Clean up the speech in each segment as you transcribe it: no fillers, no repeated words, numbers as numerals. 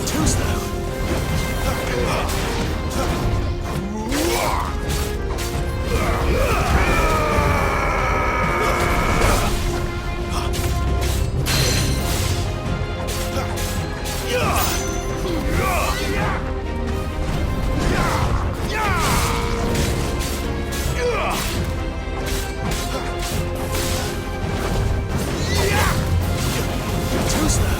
Too slow. Too slow.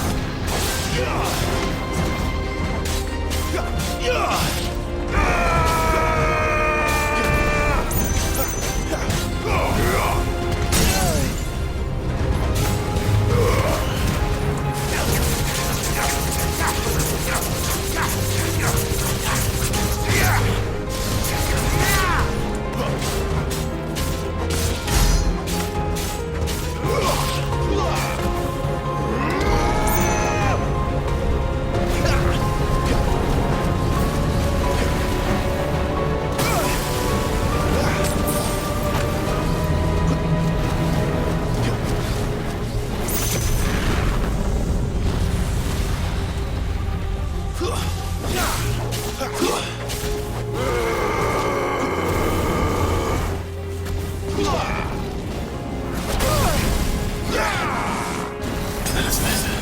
That's better.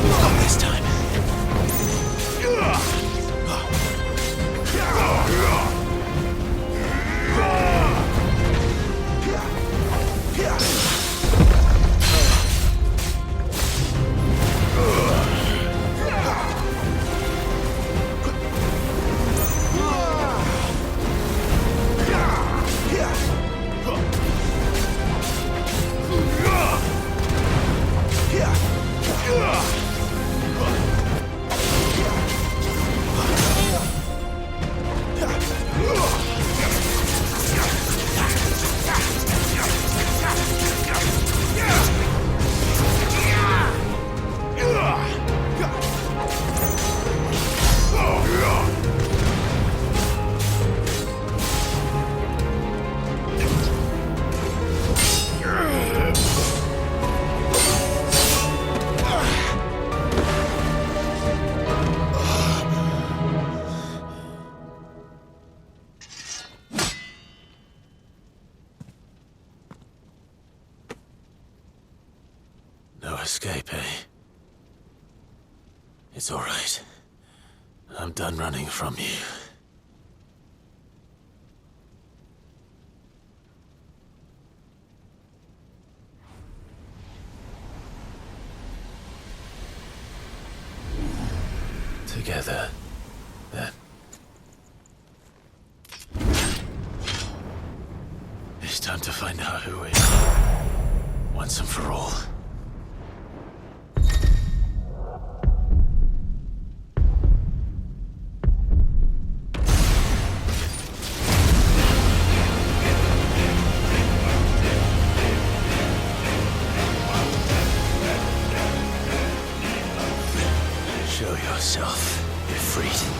Not this time. No escape, eh? It's all right. I'm done running from you. Together, then. It's time to find out who we are, once and for all. Show yourself, Ifrit.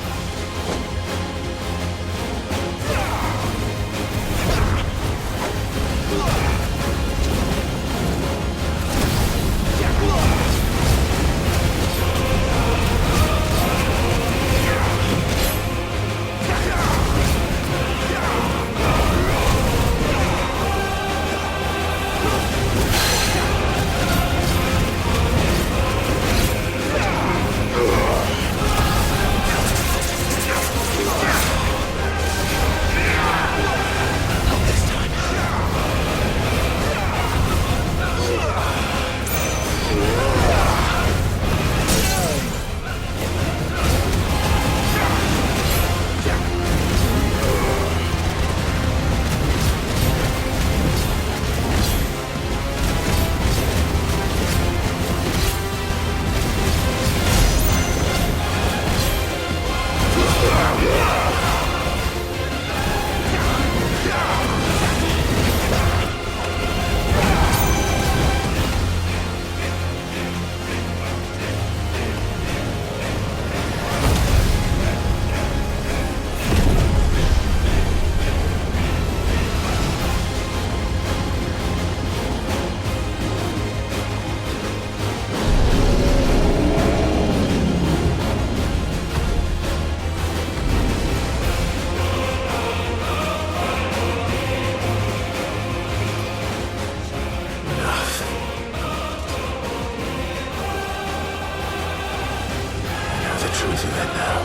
truth of it now.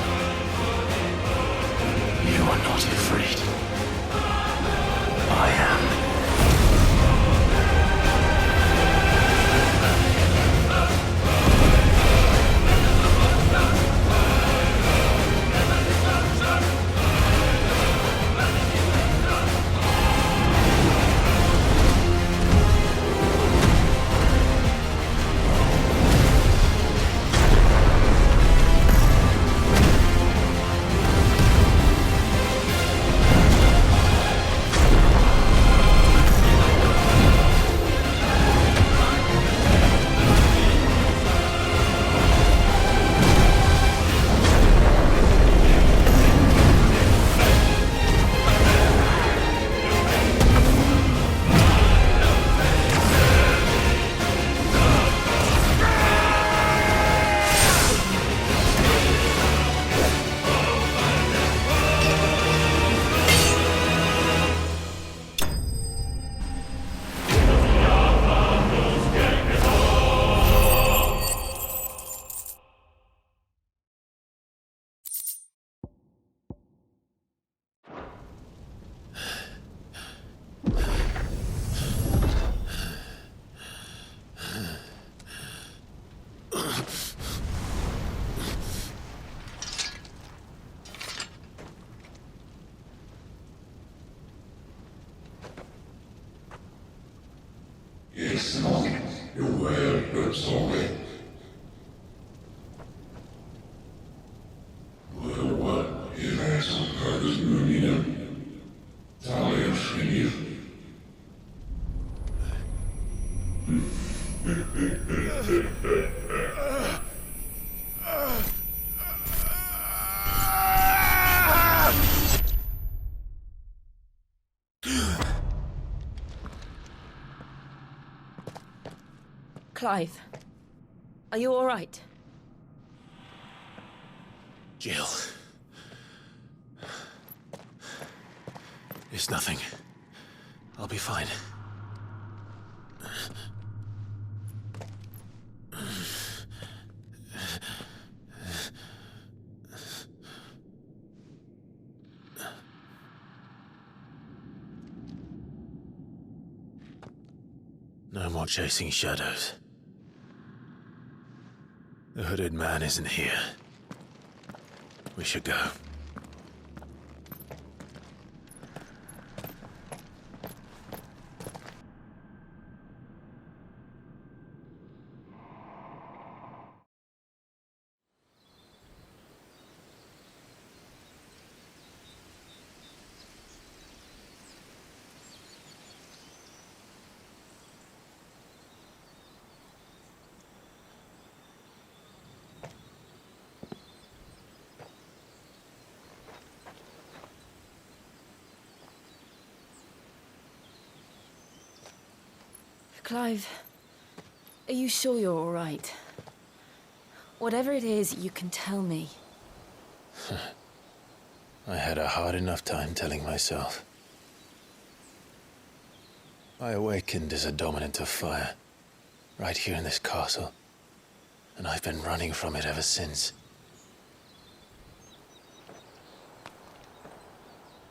You are not afraid. I am. Clive, are you all right? Jill. It's nothing. I'll be fine. No more chasing shadows. The hooded man isn't here. We should go. Clive, are you sure you're all right? Whatever it is, you can tell me. I had a hard enough time telling myself. I awakened as a dominant of fire, right here in this castle, and I've been running from it ever since.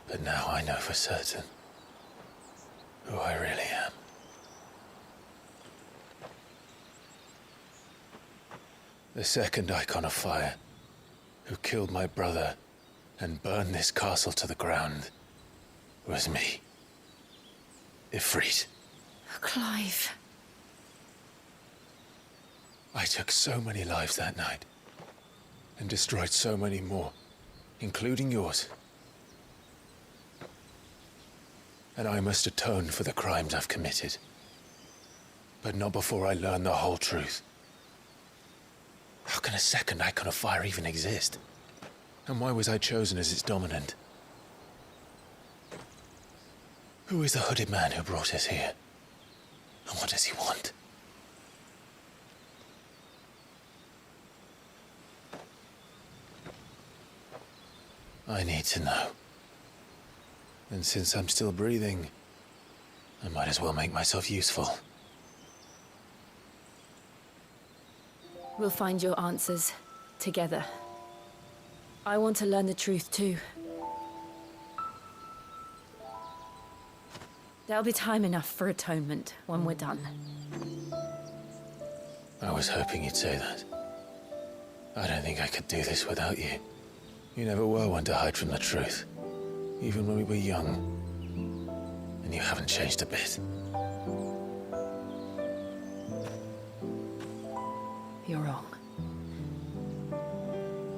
But now I know for certain who I really am. The second Icon of Fire, who killed my brother and burned this castle to the ground, was me. Ifrit. Clive. I took so many lives that night, and destroyed so many more, including yours. And I must atone for the crimes I've committed. But not before I learn the whole truth. How can a second Icon of Fire even exist? And why was I chosen as its dominant? Who is the hooded man who brought us here? And what does he want? I need to know. And since I'm still breathing, I might as well make myself useful. We'll find your answers together. I want to learn the truth too. There'll be time enough for atonement when we're done. I was hoping you'd say that. I don't think I could do this without you. You never were one to hide from the truth, even when we were young. And you haven't changed a bit. You're wrong.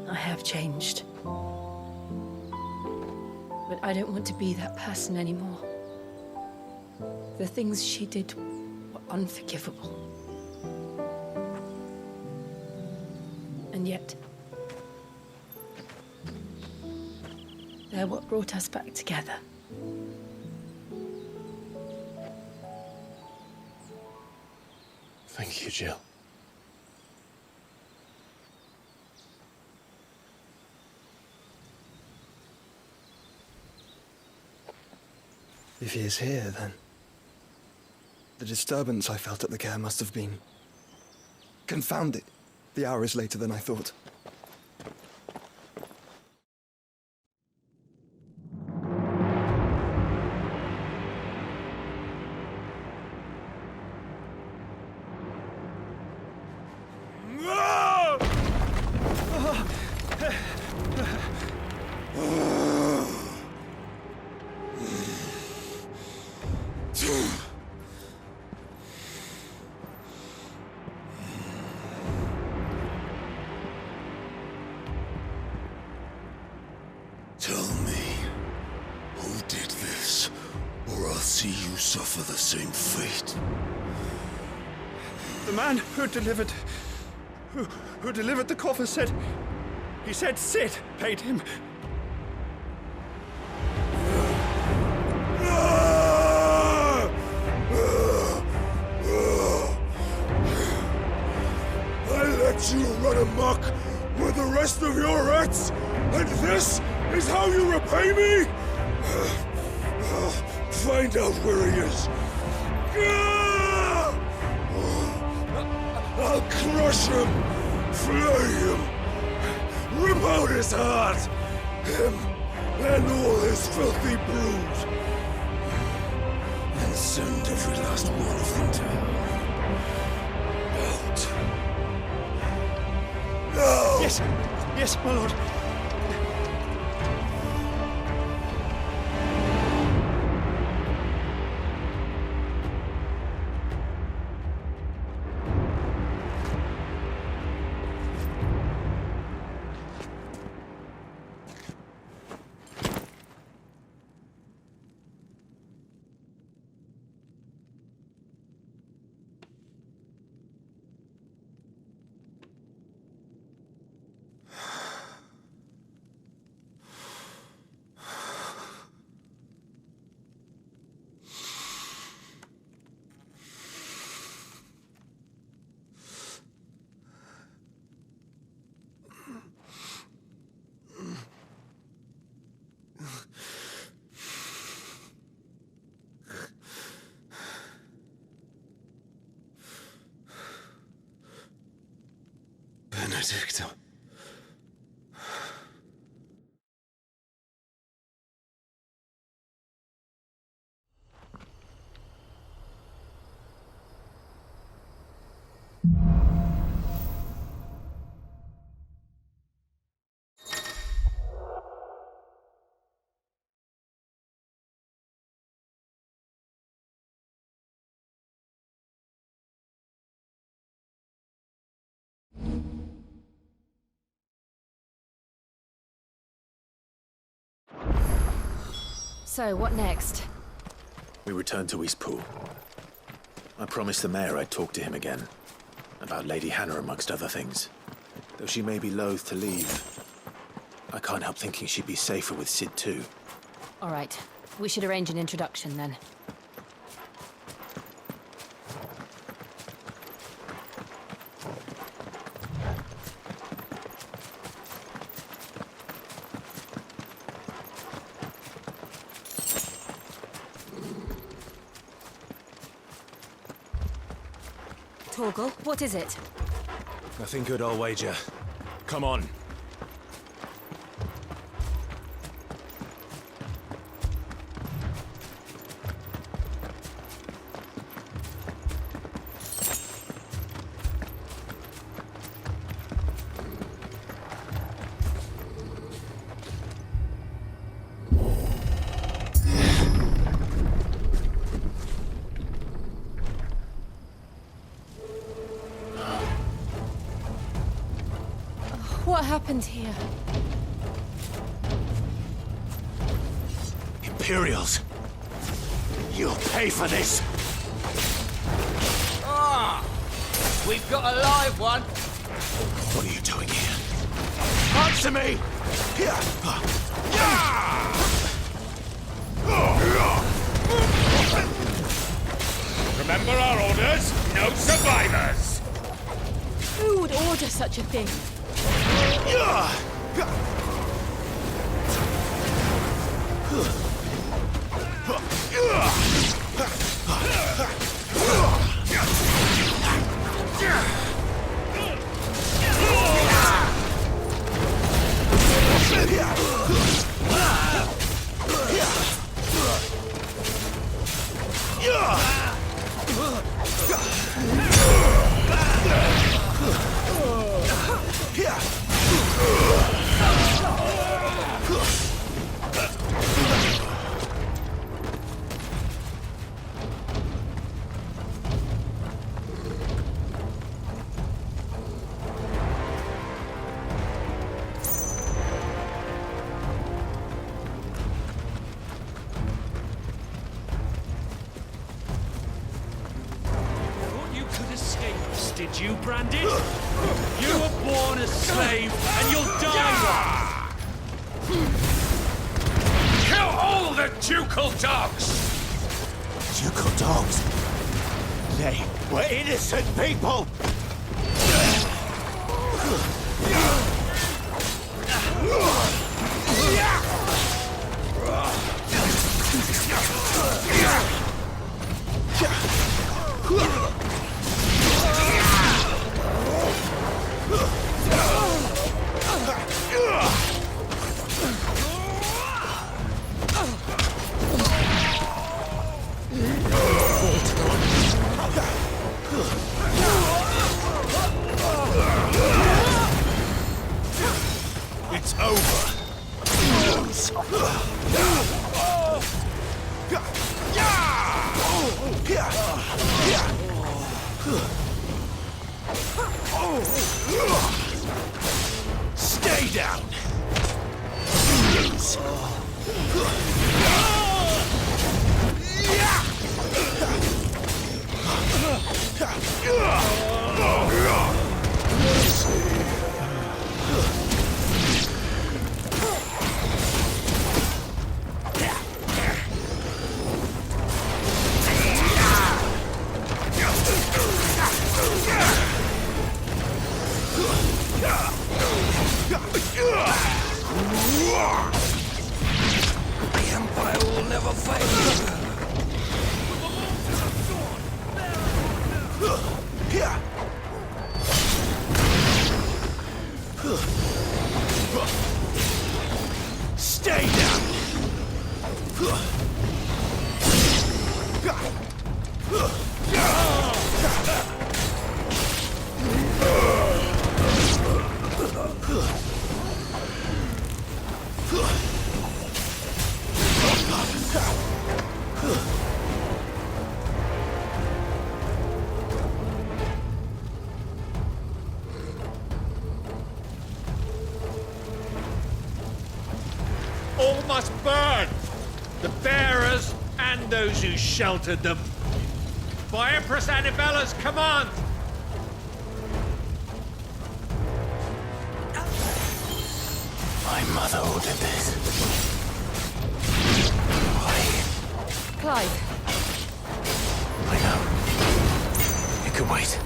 I have changed. But I don't want to be that person anymore. The things she did were unforgivable. And yet, they're what brought us back together. Thank you, Jill. If he is here, then the disturbance I felt at the care must have been confounded. The hour is later than I thought. Tell me, who did this, or I'll see you suffer the same fate. The man who delivered the coffer said... He said Sid paid him. I let you run amok with the rest of your rats, and this is how you repay me? Find out where he is. I'll crush him, flay him, rip out his heart, him and all his filthy brood, and send every last one of them to hell. Out. Now! Yes, my lord. Benedicta. So, what next? We return to Eastpool. I promised the mayor I'd talk to him again. About Lady Hannah, amongst other things. Though she may be loath to leave, I can't help thinking she'd be safer with Sid too. All right. We should arrange an introduction then. Torgal, what is it? Nothing good, I'll wager. Come on. What happened here? Imperials! You'll pay for this! Ah! We've got a live one! What are you doing here? Answer me! Here! Remember our orders? No survivors! Who would order such a thing? Thought you could escape us, did you, Brandon? You were born a slave, and you'll die one! Kill all the ducal dogs! Ducal dogs! They were innocent people! It's over. Stay down! The Empire will never fail. Stay down! All must burn! The bearers and those who sheltered them. By Empress Annibella's command! My mother ordered this. Why? Clive, I know. It could wait.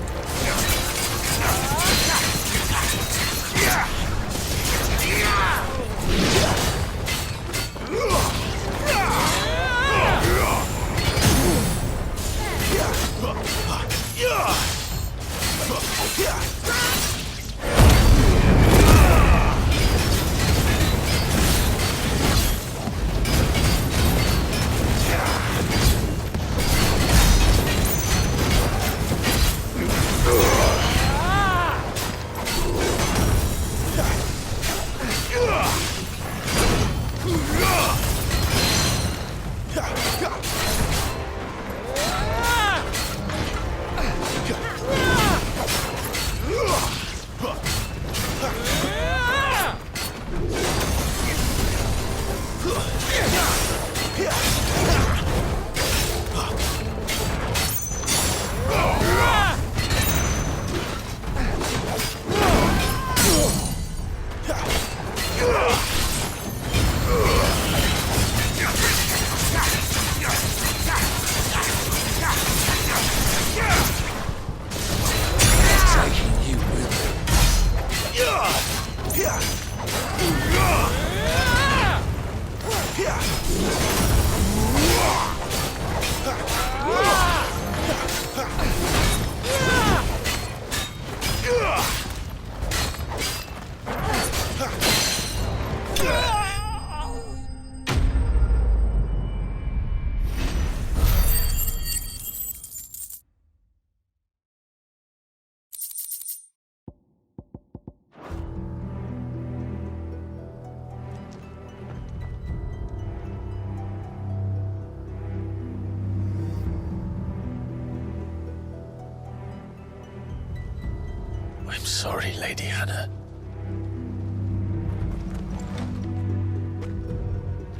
I'm sorry, Lady Hannah.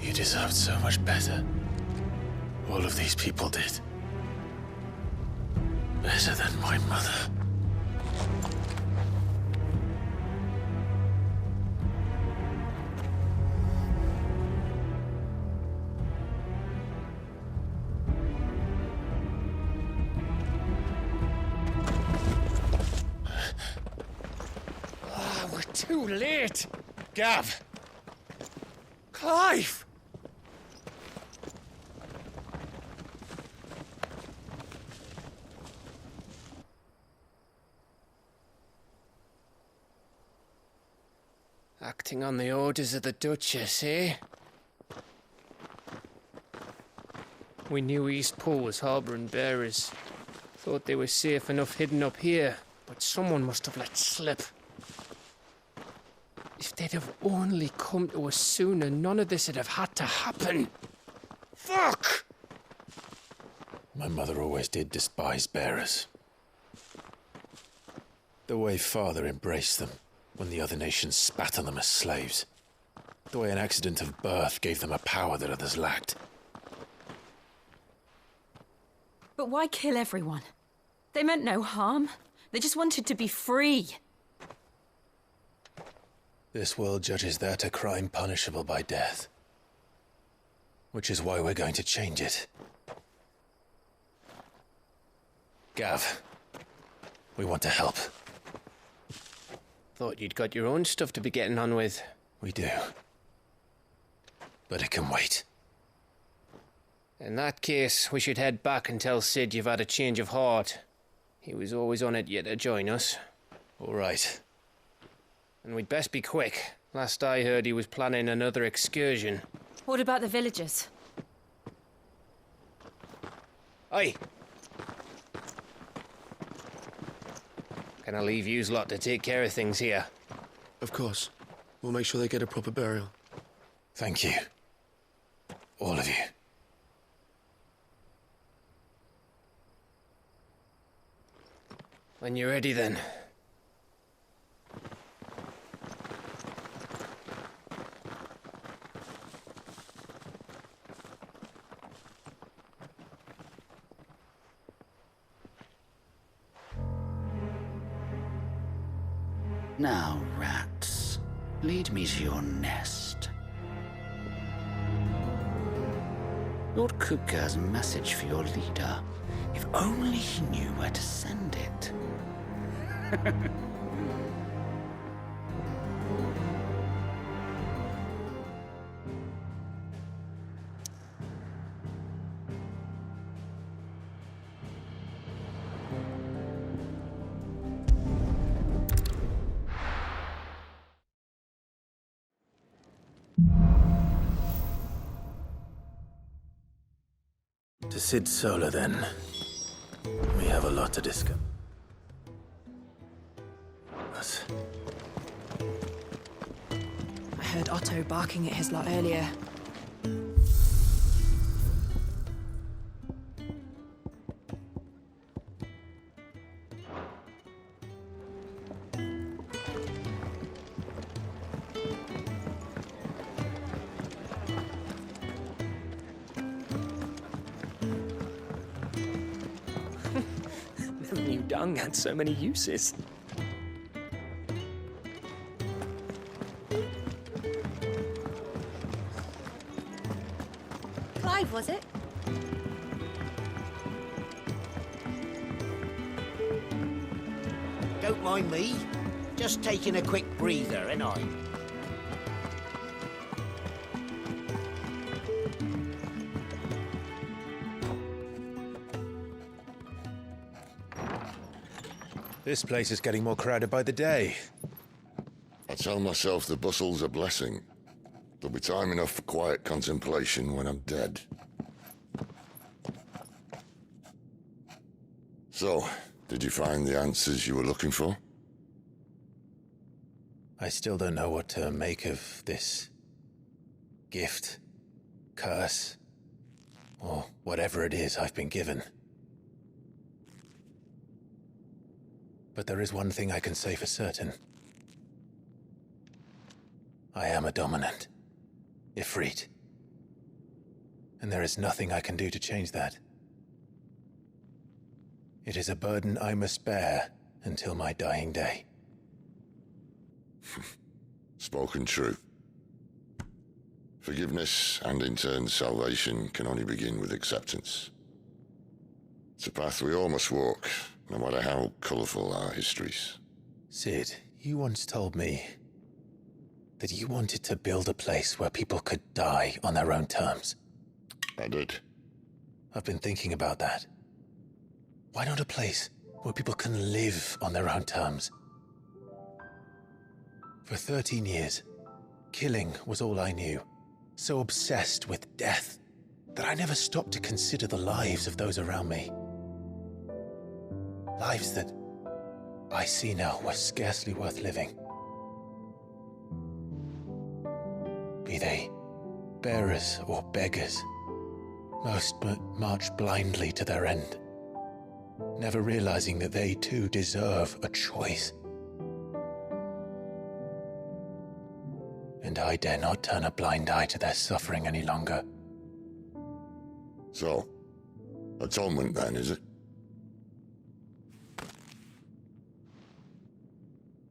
You deserved so much better. All of these people did. Better than my mother. We're too late. Gav! Clive! Acting on the orders of the Duchess, eh? We knew Eastpool was harbouring bearers. Thought they were safe enough hidden up here, but someone must have let slip. If they'd have only come to us sooner, none of this would have had to happen. Fuck! My mother always did despise bearers. The way Father embraced them when the other nations spat on them as slaves. The way an accident of birth gave them a power that others lacked. But why kill everyone? They meant no harm. They just wanted to be free. This world judges that a crime punishable by death. Which is why we're going to change it. Gav, we want to help. Thought you'd got your own stuff to be getting on with. We do. But it can wait. In that case, we should head back and tell Sid you've had a change of heart. He was always on it yet to join us. All right. And we'd best be quick. Last I heard, he was planning another excursion. What about the villagers? Aye. Can I leave yous lot to take care of things here? Of course. We'll make sure they get a proper burial. Thank you. All of you. When you're ready, then. Now, rats, lead me to your nest. Lord Kupka has a message for your leader. If only he knew where to send it. To Sid Solar, then. We have a lot to discuss. I heard Otto barking at his lot earlier. Never knew dung had so many uses. Clive, was it? Don't mind me. Just taking a quick breather, ain't I? This place is getting more crowded by the day. I tell myself the bustle's a blessing. There'll be time enough for quiet contemplation when I'm dead. So, did you find the answers you were looking for? I still don't know what to make of this gift, curse, or whatever it is I've been given. But there is one thing I can say for certain. I am a dominant. Ifrit. And there is nothing I can do to change that. It is a burden I must bear until my dying day. Spoken true. Forgiveness, and in turn salvation, can only begin with acceptance. It's a path we all must walk, no matter how colourful our histories. Cid, you once told me that you wanted to build a place where people could die on their own terms. I did. I've been thinking about that. Why not a place where people can live on their own terms? For 13 years, killing was all I knew. So obsessed with death that I never stopped to consider the lives of those around me. Lives that I see now were scarcely worth living. Be they bearers or beggars, most but march blindly to their end, never realizing that they too deserve a choice. And I dare not turn a blind eye to their suffering any longer. So, atonement then, is it?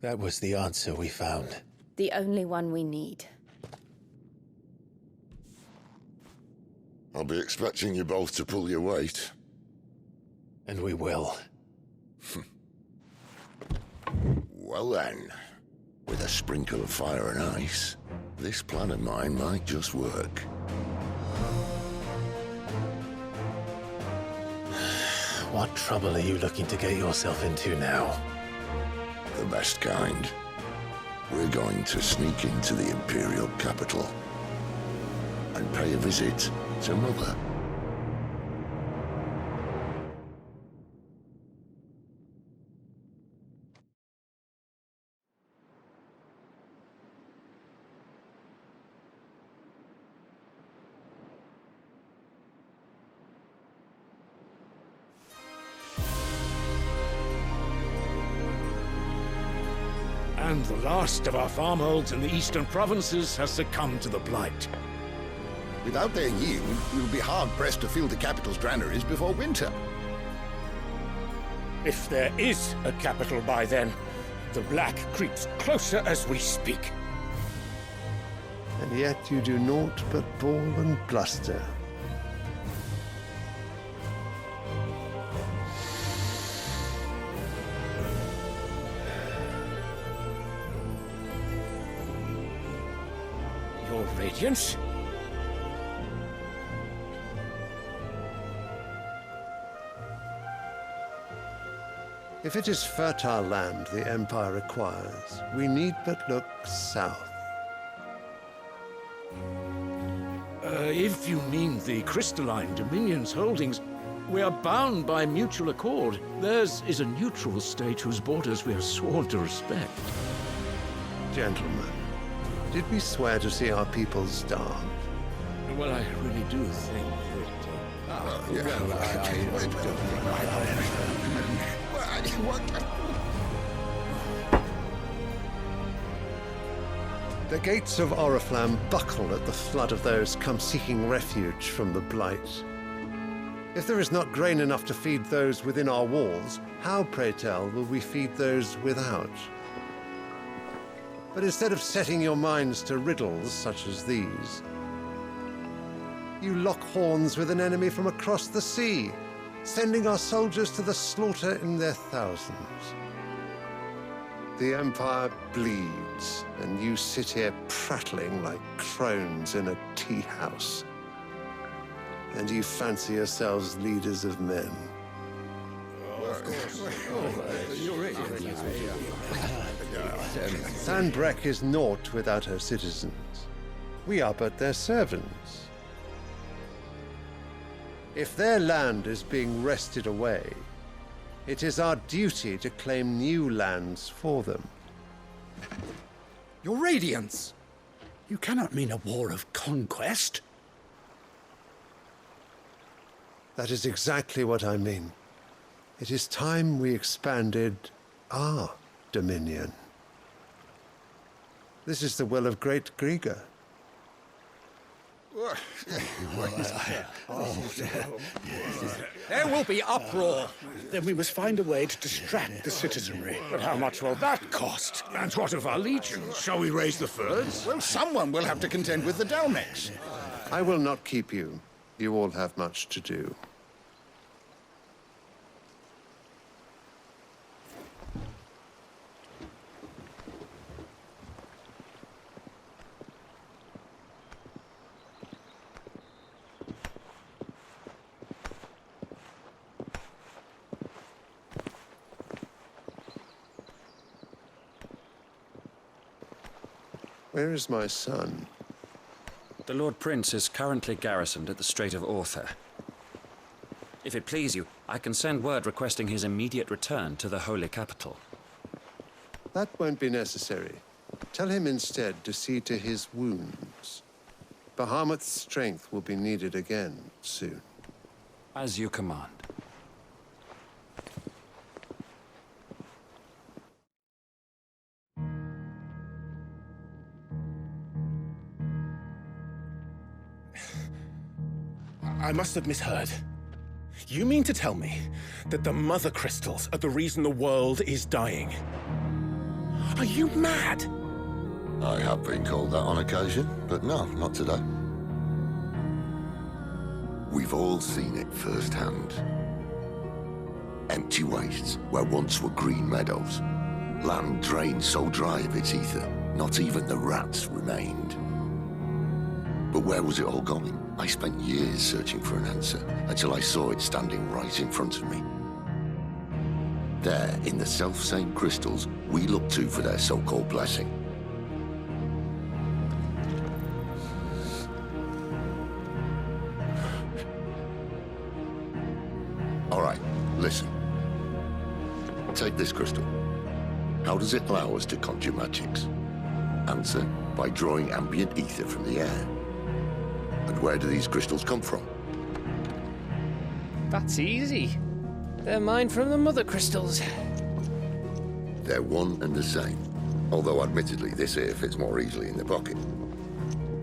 That was the answer we found. The only one we need. I'll be expecting you both to pull your weight. And we will. Well then, with a sprinkle of fire and ice, this plan of mine might just work. What trouble are you looking to get yourself into now? The best kind. We're going to sneak into the Imperial capital and pay a visit to Mother. And the last of our farmholds in the eastern provinces has succumbed to the blight. Without their yield, we will be hard-pressed to fill the capital's granaries before winter. If there is a capital by then, the Black creeps closer as we speak. And yet you do naught but bawl and bluster. Your Radiance? If it is fertile land the Empire requires, we need but look south. If you mean the Crystalline Dominion's holdings, we are bound by mutual accord. Theirs is a neutral state whose borders we are sworn to respect. Gentlemen, did we swear to see our people starve? Well, I really do think The gates of Oriflamme buckle at the flood of those come seeking refuge from the Blight. If there is not grain enough to feed those within our walls, how, pray tell, will we feed those without? But instead of setting your minds to riddles such as these, you lock horns with an enemy from across the sea, sending our soldiers to the slaughter in their thousands. The Empire bleeds, and you sit here prattling like crones in a tea house. And you fancy yourselves leaders of men. Sanbreque is naught without her citizens. We are but their servants. If their land is being wrested away, it is our duty to claim new lands for them. Your Radiance! You cannot mean a war of conquest. That is exactly what I mean. It is time we expanded our dominion. This is the will of great Grieger. There will be uproar. Then we must find a way to distract the citizenry. But how much will that cost? And what of our legions? Shall we raise the furs? Well, someone will have to contend with the Dalmex. I will not keep you. You all have much to do. Where is my son? The Lord Prince is currently garrisoned at the Strait of Orther. If it please you, I can send word requesting his immediate return to the Holy Capital. That won't be necessary. Tell him instead to see to his wounds. Bahamut's strength will be needed again soon. As you command. I must have misheard. You mean to tell me that the Mother Crystals are the reason the world is dying? Are you mad? I have been called that on occasion, but no, not today. We've all seen it firsthand. Empty wastes where once were green meadows. Land drained so dry of its ether, not even the rats remained. But where was it all going? I spent years searching for an answer, until I saw it standing right in front of me. There, in the self-same crystals we look to for their so-called blessing. All right, listen. Take this crystal. How does it allow us to conjure magics? Answer, by drawing ambient ether from the air. And where do these crystals come from? That's easy. They're mined from the Mother Crystals. They're one and the same. Although admittedly this here fits more easily in the pocket.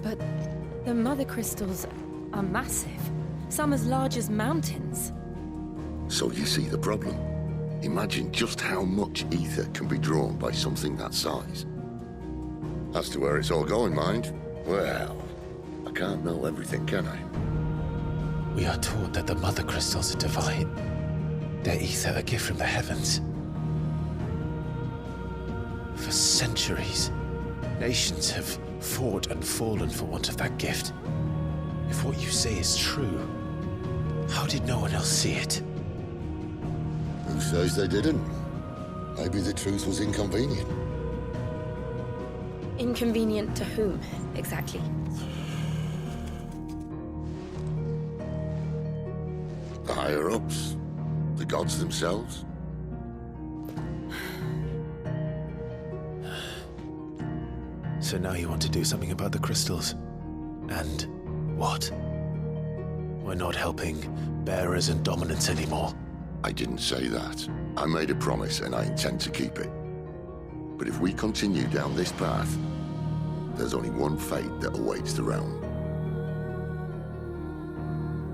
But the Mother Crystals are massive. Some as large as mountains. So you see the problem. Imagine just how much ether can be drawn by something that size. As to where it's all going, mind? Well, I can't know everything, can I? We are taught that the Mother Crystals are divine. Their ether a gift from the heavens. For centuries, nations have fought and fallen for want of that gift. If what you say is true, how did no one else see it? Who says they didn't? Maybe the truth was inconvenient. Inconvenient to whom, exactly? The higher-ups? The gods themselves? So now you want to do something about the crystals? And what? We're not helping bearers and dominants anymore. I didn't say that. I made a promise and I intend to keep it. But if we continue down this path, there's only one fate that awaits the realm.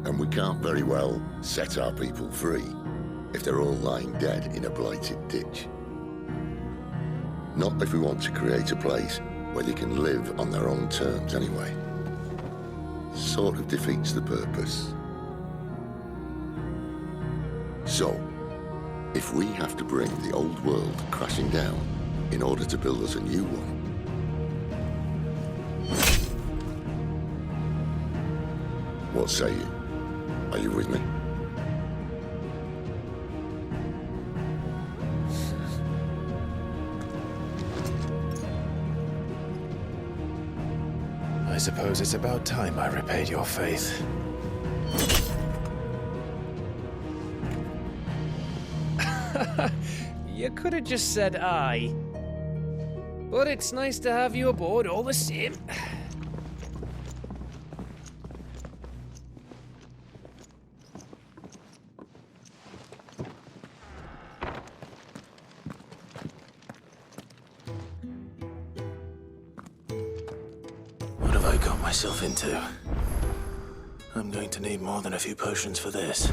And we can't very well set our people free if they're all lying dead in a blighted ditch. Not if we want to create a place where they can live on their own terms anyway. Sort of defeats the purpose. So, if we have to bring the old world crashing down in order to build us a new one, what say you? Are you with me? I suppose it's about time I repaid your faith. You could have just said aye. But it's nice to have you aboard all the same. have I got myself into? I'm going to need more than a few potions for this.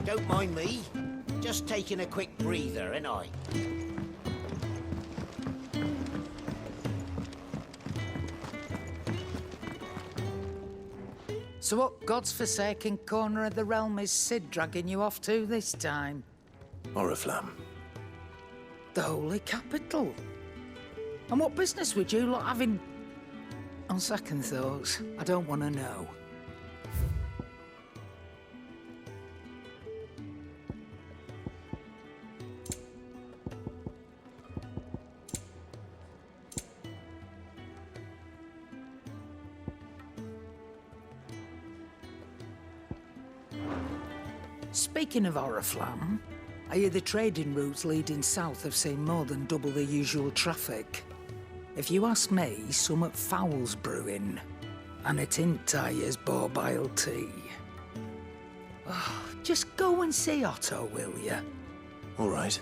Don't mind me. Just taking a quick breather, ain't I? So what God's forsaken corner of the realm is Cid dragging you off to this time? Oriflamme. The Holy Capital. And what business would you lot have in... On second thoughts, I don't want to know. Speaking of Oriflamme, I hear the trading routes leading south have seen more than double the usual traffic. If you ask me, summat foul's brewing, and it ain't Tyre's borbile tea. Oh, just go and see Otto, will you? All right.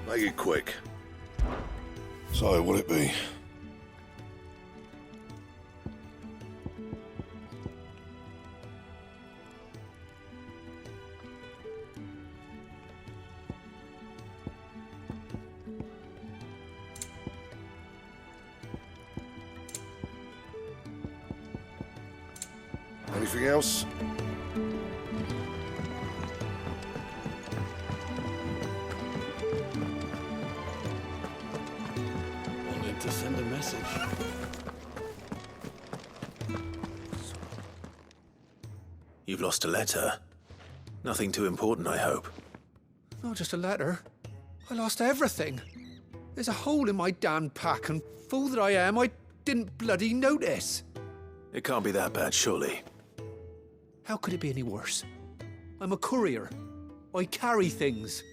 Make it quick. So, what'll it be? Anything else? To send a message. You've lost a letter. Nothing too important, I hope. Not just a letter. I lost everything. There's a hole in my damn pack, and fool that I am, I didn't bloody notice. It can't be that bad, surely. How could it be any worse? I'm a courier. I carry things.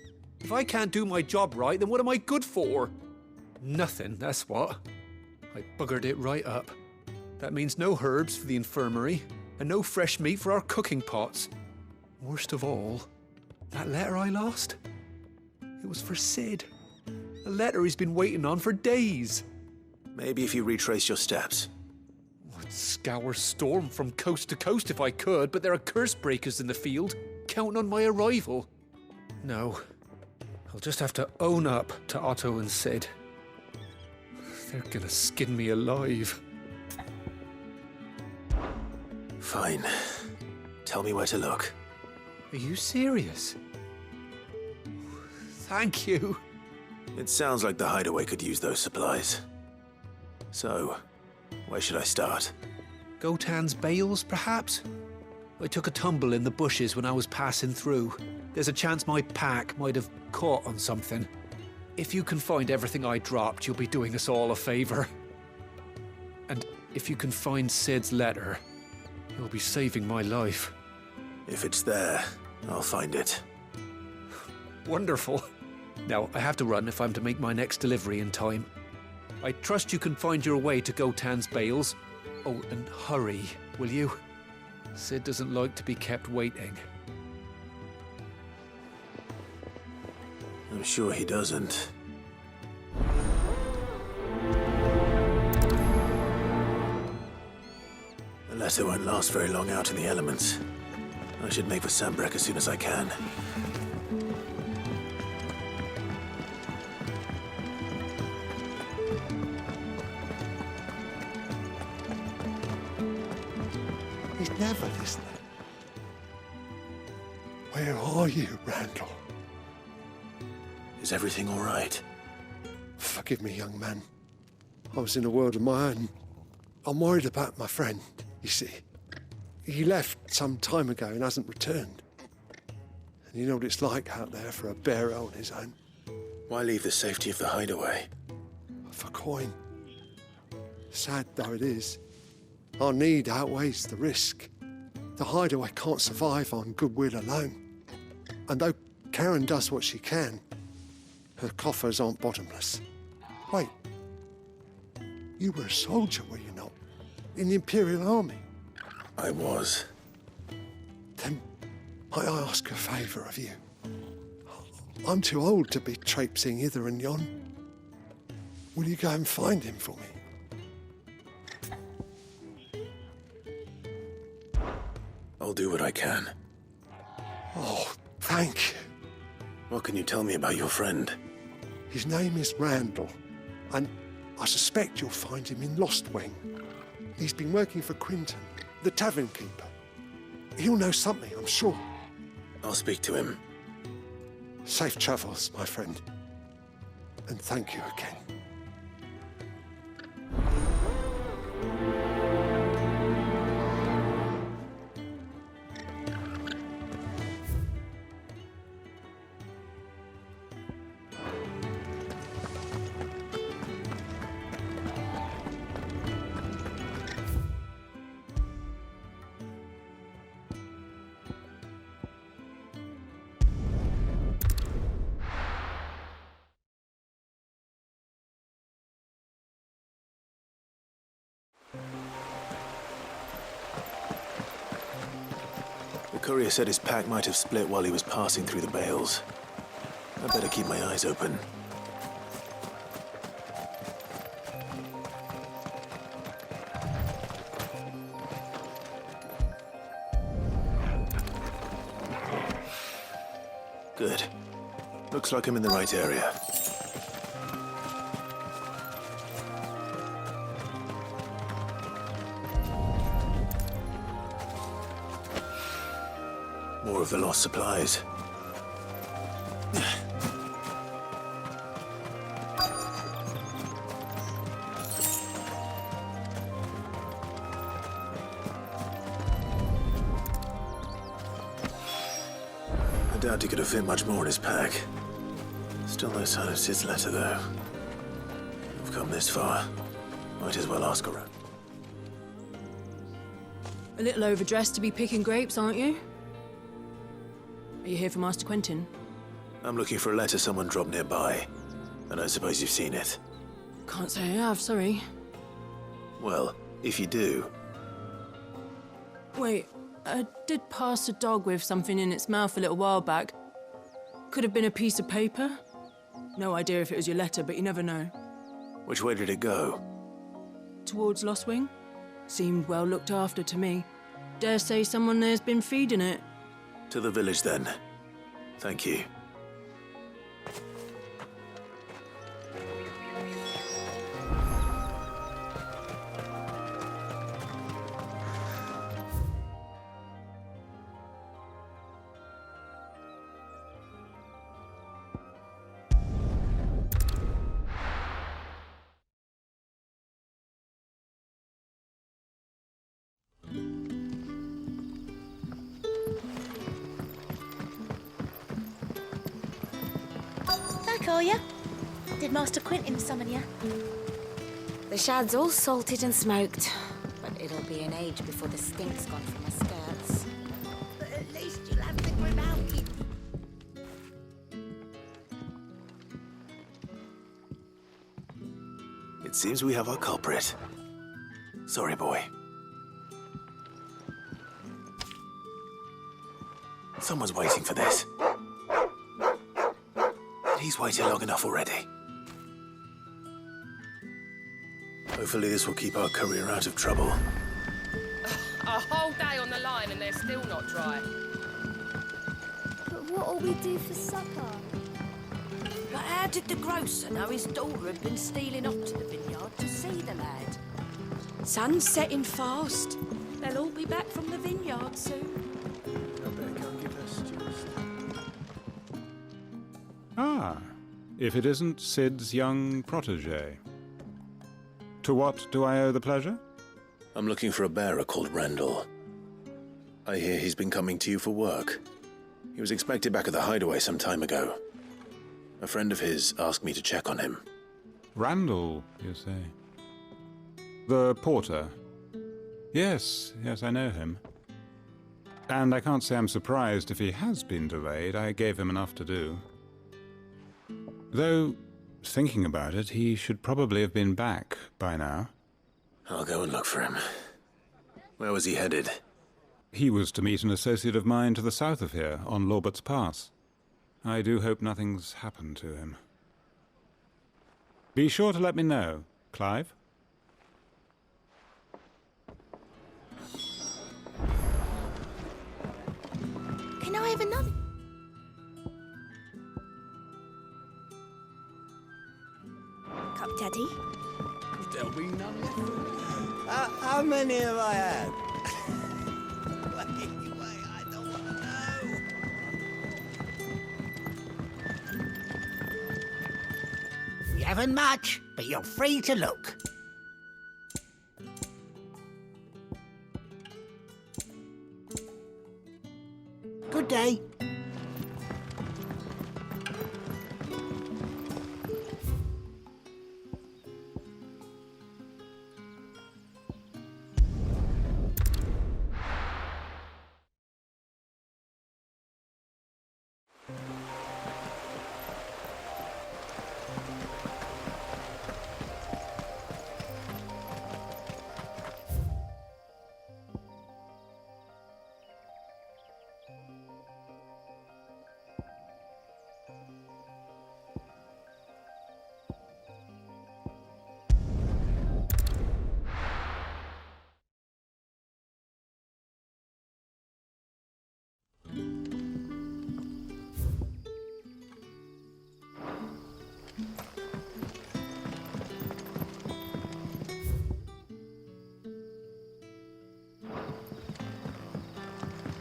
If I can't do my job right, then what am I good for? Nothing, that's what. I buggered it right up. That means no herbs for the infirmary, and no fresh meat for our cooking pots. Worst of all, that letter I lost? It was for Cid. A letter he's been waiting on for days. Maybe if you retrace your steps. I'd scour Storm from coast to coast if I could, but there are curse breakers in the field, counting on my arrival. No, I'll just have to own up to Otto and Cid. They're gonna skin me alive. Fine. Tell me where to look. Are you serious? Thank you. It sounds like the hideaway could use those supplies. So, where should I start? Gotan's bales, perhaps? I took a tumble in the bushes when I was passing through. There's a chance my pack might have caught on something. If you can find everything I dropped, you'll be doing us all a favor. And if you can find Cid's letter, you'll be saving my life. If it's there, I'll find it. Wonderful. Now, I have to run if I'm to make my next delivery in time. I trust you can find your way to Gotan's bales. Oh, and hurry, will you? Cid doesn't like to be kept waiting. I'm sure he doesn't. The letter won't last very long out in the elements. I should make for Sanbreque as soon as I can. He's never listening. Where are you, Randall? Is everything all right? Forgive me, young man. I was in a world of my own. I'm worried about my friend, you see. He left some time ago and hasn't returned. And you know what it's like out there for a bearer on his own. Why leave the safety of the hideaway? For coin. Sad though it is, Our need outweighs the risk. The hideaway can't survive on goodwill alone. And though Karen does what she can, her coffers aren't bottomless. Wait. You were a soldier, were you not? In the Imperial Army? I was. Then might I ask a favour of you? I'm too old to be traipsing hither and yon. Will you go and find him for me? I'll do what I can. Oh, thank you. What can you tell me about your friend? His name is Randall, and I suspect you'll find him in Lostwing. He's been working for Quinton, the tavern keeper. He'll know something, I'm sure. I'll speak to him. Safe travels, my friend. And thank you again. The courier said his pack might have split while he was passing through the bales. I better keep my eyes open. Good. Looks like I'm in the right area. More of the lost supplies. I doubt he could have fit much more in his pack. Still no sign of Sid's letter, though. I've come this far. Might as well ask around. A little overdressed to be picking grapes, aren't you? Are you here for Master Quentin? I'm looking for a letter someone dropped nearby, and I suppose you've seen it. Can't say I have, sorry. Well, if you do... Wait, I did pass a dog with something in its mouth a little while back. Could have been a piece of paper. No idea if it was your letter, but you never know. Which way did it go? Towards Lostwing. Seemed well looked after to me. Dare say someone there's been feeding it. To the village, then. Thank you. Are ya? Did Master Quentin summon ya? The shad's all salted and smoked, but it'll be an age before the stink's gone from my skirts. But at least you'll have the grimalkin. It seems we have our culprit. Sorry, boy. Someone's waiting for this. He's waited long enough already. Hopefully this will keep our courier out of trouble. A whole day on the line and they're still not dry. But what'll we do for supper? But how did the grocer know his daughter had been stealing off to the vineyard to see the lad? Sun's setting fast. They'll all be back from the vineyard soon. Ah, if it isn't Sid's young protege. To what do I owe the pleasure? I'm looking for a bearer called Randall. I hear he's been coming to you for work. He was expected back at the hideaway some time ago. A friend of his asked me to check on him. Randall, you say? The porter? Yes, I know him. And I can't say I'm surprised if he has been delayed. I gave him enough to do. Though, thinking about it, he should probably have been back by now. I'll go and look for him. Where was he headed? He was to meet an associate of mine to the south of here, on Lorbert's Pass. I do hope nothing's happened to him. Be sure to let me know, Clive. Can I have another? Cup, Daddy. There'll be none left. How many have I had? I don't want to know. You haven't much, but you're free to look. Good day.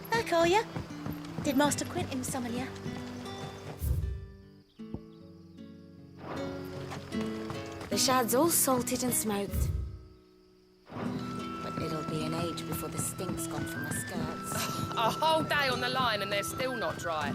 Back, are you? Did Master Quentin summon you? The shad's all salted and smoked. But it'll be an age before the stink's gone from my skirts. A whole day on the line and they're still not dry.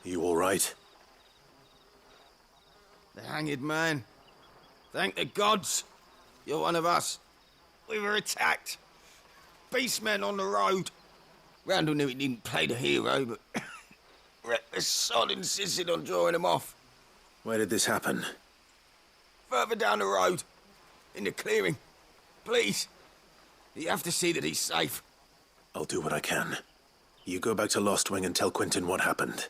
You all right? The hanged man. Thank the gods. You're one of us. We were attacked. Beastmen on the road. Randall knew he didn't play the hero, but reckless sod insisted on drawing him off. Where did this happen? Further down the road. In the clearing. Please. You have to see that he's safe. I'll do what I can. You go back to Lost Wing and tell Quentin what happened.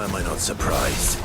am I not surprised?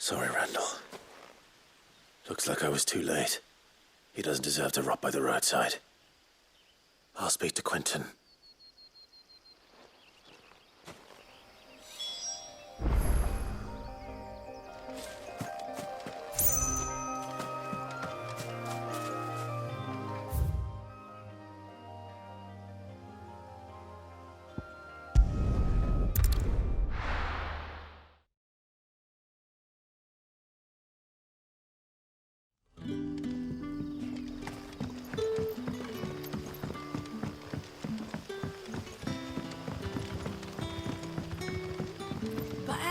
Sorry, Randall. Looks like I was too late. He doesn't deserve to rot by the roadside. I'll speak to Quentin.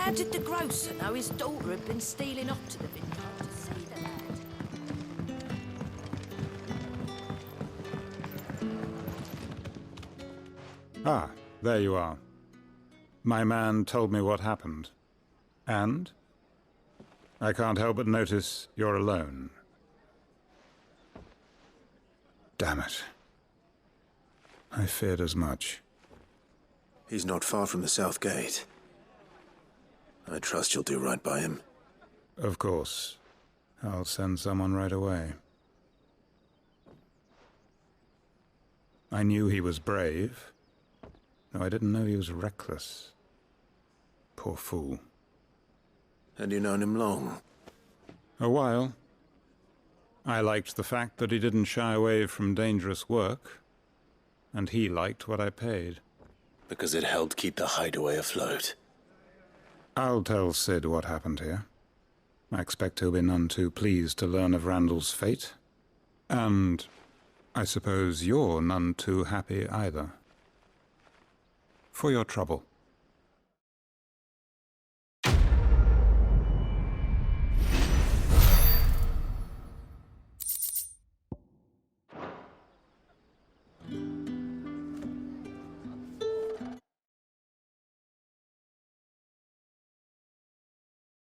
How did the grocer know his daughter had been stealing off to the vineyard to see the lad? Ah, there you are. My man told me what happened. And? I can't help but notice you're alone. Damn it. I feared as much. He's not far from the South Gate. I trust you'll do right by him. Of course. I'll send someone right away. I knew he was brave, though I didn't know he was reckless. Poor fool. And you known him long? A while. I liked the fact that he didn't shy away from dangerous work, and he liked what I paid. Because it helped keep the hideaway afloat. I'll tell Sid what happened here. I expect he'll be none too pleased to learn of Randall's fate. And I suppose you're none too happy either. For your trouble.